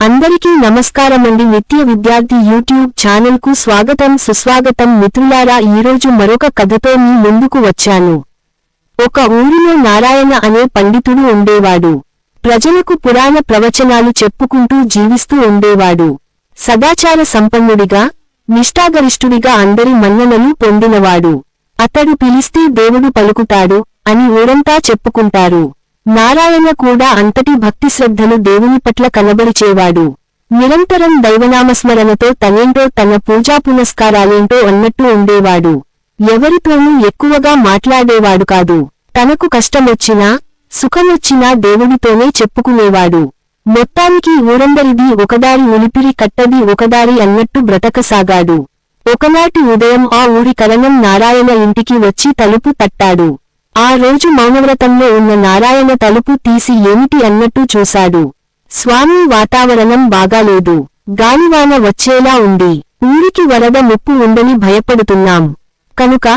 అందరికీ నమస్కారమండి. నిత్య విద్యార్థి యూట్యూబ్ ఛానల్ కు స్వాగతం సుస్వాగతం. మిత్రులారా, ఈరోజు మరొక కథతో మీ ముందుకు వచ్చాను. ఒక ఊరిలో నారాయణ అనే పండితుడు ఉండేవాడు. ప్రజలకు పురాణ ప్రవచనాలు చెప్పుకుంటూ జీవిస్తూ ఉండేవాడు. సదాచార సంపన్నుడిగా, నిష్ఠాగరిష్ఠుడిగా అందరి మన్ననలు పొందినవాడు. అతడు పిలిస్తే దేవుడు పలుకుతాడు అని ఊరంతా చెప్పుకుంటారు. నారాయణ కూడా అంతటి భక్తిశ్రద్ధలు దేవుని పట్ల కనబరిచేవాడు. నిరంతరం దైవనామస్మరణతో తనేంటో, తన పూజా పునస్కారాలేంటో అన్నట్టు ఉండేవాడు. ఎవరితోనూ ఎక్కువగా మాట్లాడేవాడు కాదు. తనకు కష్టమొచ్చినా, సుఖమొచ్చినా దేవుడితోనే చెప్పుకునేవాడు. మొత్తానికి ఊరందరిది ఒకదారి, ఉలిపిరి కట్టది ఒకదారి అన్నట్టు బ్రతకసాగాడు. ఒకనాటి ఉదయం ఆ ఊరి కరణం నారాయణ ఇంటికి వచ్చి తలుపు తట్టాడు. ఆ రోజు మౌనవ్రతంలో ఉన్న నారాయణ తలుపు తీసి ఏమిటి అన్నట్టు చూశాడు. స్వామీ, వాతావరణం బాగాలేదు. గాలివాన వచ్చేలా ఉంది. ఊరికి వరద ముప్పు ఉందని భయపడుతున్నాం. కనుక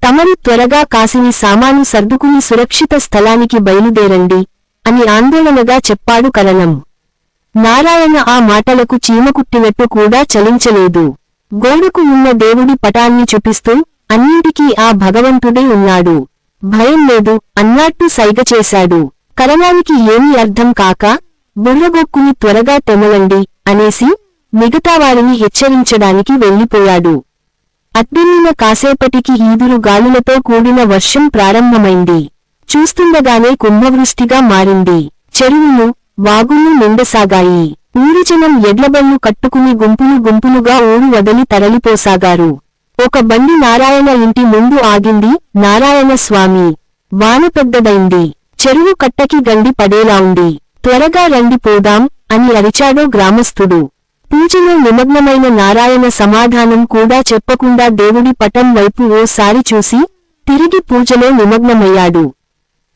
తమరు త్వరగా కాసిని సామాను సర్దుకుని సురక్షిత స్థలానికి బయలుదేరండి అని ఆందోళనగా చెప్పాడు కరణం. నారాయణ ఆ మాటలకు చీమకుట్టినట్టు కూడా చలించలేదు. గోడకు ఉన్న దేవుడి పటాన్ని చూపిస్తూ, అన్నింటికీ ఆ భగవంతుడే ఉన్నాడు, భయం లేదు అన్నట్టు సైగ చేశాడు. కరణానికి ఏమీ అర్థం కాక, బుర్రగొక్కుని త్వరగా తెమలండి అనేసి మిగతావారిని హెచ్చరించడానికి వెళ్లిపోయాడు. అద్దెల్లిన కాసేపటికి ఈదురు గాలులతో కూడిన వర్షం ప్రారంభమైంది. చూస్తుండగానే కుంభవృష్టిగా మారింది. చెరువులు, వాగులు నిండసాగాయి. ఊరిజనం ఎడ్లబళ్ళు కట్టుకుని గుంపులు గుంపులుగా ఊరు వదిలి తరలిపోసాగారు. ఒక బండి నారాయణ ఇంటి ముందు ఆగింది. నారాయణ స్వామి, వాన పెద్దదైంది. చెరువు కట్టకి గండి పడేలా ఉంది. త్వరగా రండి పోదాం అని అరిచాడో గ్రామస్థుడు. పూజలో నిమగ్నమైన నారాయణ సమాధానం కూడా చెప్పకుండా దేవుడి పటం వైపు ఓసారి చూసి తిరిగి పూజలో నిమగ్నమయ్యాడు.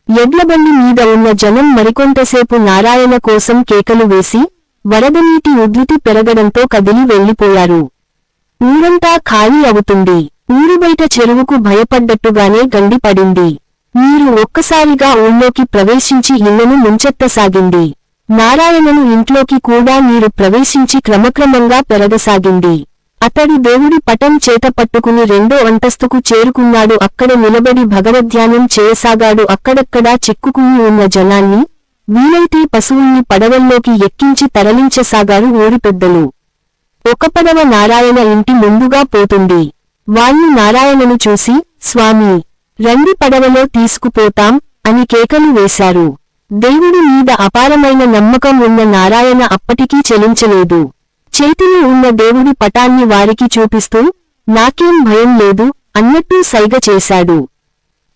ఎడ్లబండి మీద ఉన్న జనం మరికొంతసేపు నారాయణ కోసం కేకలు వేసి, వరదనీటి ఉధృతి పెరగడంతో కదిలి వెళ్లిపోయారు. ఊరంతా ఖాళీ అవుతుంది. ఊరు బయట చెరువుకు భయపడ్డట్టుగానే గండి పడింది. నీరు ఒక్కసారిగా ఊళ్ళోకి ప్రవేశించి ఇళ్లను ముంచెత్తసాగింది. నారాయణను ఇంట్లోకి కూడా నీరు ప్రవేశించి క్రమక్రమంగా పెరగసాగింది. అతడు దేవుడి పటం చేత పట్టుకుని రెండో అంతస్తుకు చేరుకున్నాడు. అక్కడ నిలబడి భగవద్ధ్యానం చేయసాగాడు. అక్కడక్కడా చిక్కుకుని ఉన్న జనాన్ని, వీలైతే పశువుల్ని పడవల్లోకి ఎక్కించి తరలించసాగారు ఊరి పెద్దలు. ఒక పడవ నారాయణ ఇంటి ముందుగా పోతుంది. వాళ్ళు నారాయణను చూసి, స్వామీ, రండి పడవలో తీసుకుపోతాం అని కేకలు వేశారు. దేవుడి మీద అపారమైన నమ్మకం ఉన్న నారాయణ అప్పటికీ చెలించలేదు. చేతిలో ఉన్న దేవుడి పటాన్ని వారికి చూపిస్తూ, నాకేం భయం లేదు అన్నట్టు సైగ చేశాడు.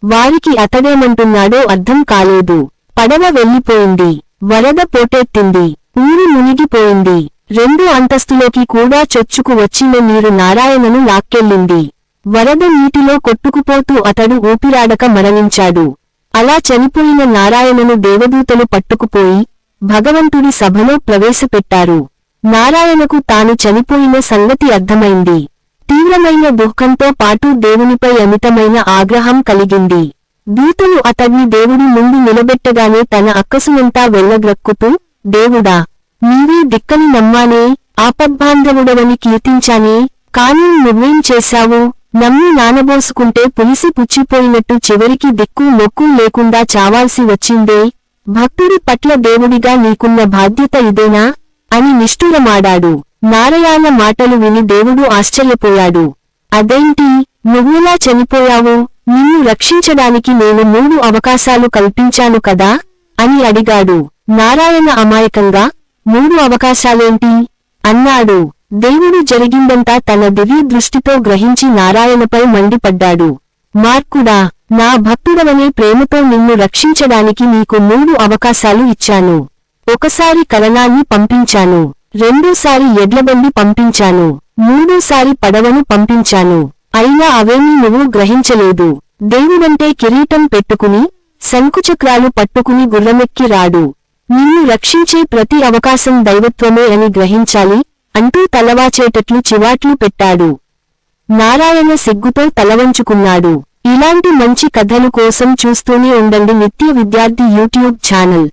వారికి అతడేమంటున్నాడో అర్థం కాలేదు. పడవ వెళ్లిపోయింది. వరద పోటెత్తింది. ఊరు మునిగిపోయింది. రెండో అంతస్తులోకి కూడా చొచ్చుకు వచ్చిన నీరు నారాయణను లాక్కెళ్ళింది. వరద నీటిలో కొట్టుకుపోతూ అతడు ఊపిరాడక మరణించాడు. అలా చనిపోయిన నారాయణను దేవదూతలు పట్టుకుపోయి భగవంతుడి సభలో ప్రవేశపెట్టారు. నారాయణకు తాను చనిపోయిన సంగతి అర్థమైంది. తీవ్రమైన దుఃఖంతో పాటు దేవునిపై అమితమైన ఆగ్రహం కలిగింది. దూతలు అతడ్ని దేవుడి ముందు నిలబెట్టగానే తన అక్కసునంతా వెళ్లగ్రక్కుతూ, దేవుడా, నీవే దిక్కని నమ్మానే, ఆపద్బాంధవుడవని కీర్తించానే, కాని నువ్వేం చేశావు? నమ్మి నానబోసుకుంటే పులిసి పుచ్చిపోయినట్టు చివరికి దిక్కు మొక్కు లేకుండా చావాల్సి వచ్చిందే. భక్తుడి పట్ల దేవుడిగా నీకున్న బాధ్యత ఇదేనా అని నిష్ఠురమాడాడు. నారాయణ మాటలు విని దేవుడు ఆశ్చర్యపోయాడు. అదేంటి, నువ్వెలా చనిపోయావు? నిన్ను రక్షించడానికి నేను 3 అవకాశాలు కల్పించాను కదా అని అడిగాడు. నారాయణ అమాయకంగా, 3 అవకాశాలేంటి అన్నాడు. దేవుడు జరిగిందంతా తన దివ్య దృష్టితో గ్రహించి నారాయణపై మండిపడ్డాడు. మార్కుడా, నా భక్తుడవనే ప్రేమతో నిన్ను రక్షించడానికి నీకు 3 అవకాశాలు ఇచ్చాను. ఒకసారి కరణాన్ని పంపించాను, రెండోసారి ఎడ్లబండి పంపించాను, మూడోసారి పడవను పంపించాను. అయినా అవేమీ నువ్వు గ్రహించలేదు. దేవుడంటే కిరీటం పెట్టుకుని, శంకుచక్రాలు పట్టుకుని గుర్రమెక్కి రాడు. నిన్ను రక్షించే ప్రతి అవకాశం దైవత్వమే అని గ్రహించాలి అంటూ తలవాచేటట్లు చివాట్లు పెట్టాడు. నారాయణ సిగ్గుతో తలవంచుకున్నాడు. ఇలాంటి మంచి కథలు కోసం చూస్తూనే ఉండండి నిత్య విద్యార్థి యూట్యూబ్ ఛానల్.